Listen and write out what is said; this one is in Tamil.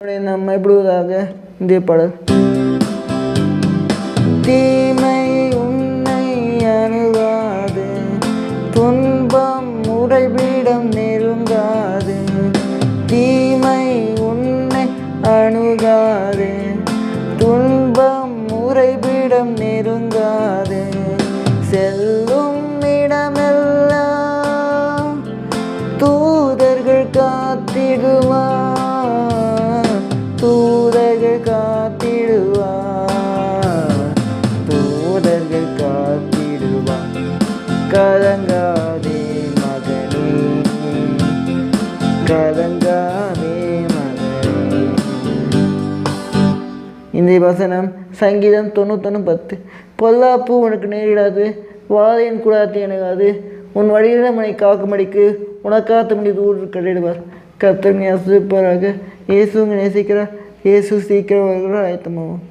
நம்மைப்படுவதாக இந்திய பாடல். தீமை உன்னை அணுகாது, துன்பம் உறைவிடம் நெருங்காது. தீமை உன்னை அணுகாது, துன்பம் உறைவிடம் நெருங்காது. செல்லும் இடமெல்லாம் தூதர்கள் காத்திடுவார், தூதர்கள் காத்திடுவார், தூதர்கள் காத்திடுவார். கலங்காதே மகனே, கலங்காதே மகனே. இந்த வசனம் சங்கீதம் 91:10. பொல்லாப்பு உனக்கு நேரிடாது, வாதையின் கூடாது எனகாது. உன் வழியில மனை காக்கும்படிக்கு உனக்காத்த மணி தூர் கட்டிடுவார். கர்த்தர் ஆசிர்வதிப்பாராக. இயேசு நேசிக்கிறார். இயேசு சீக்கிரம் வருகிறார். ஆயத்தமாகும்.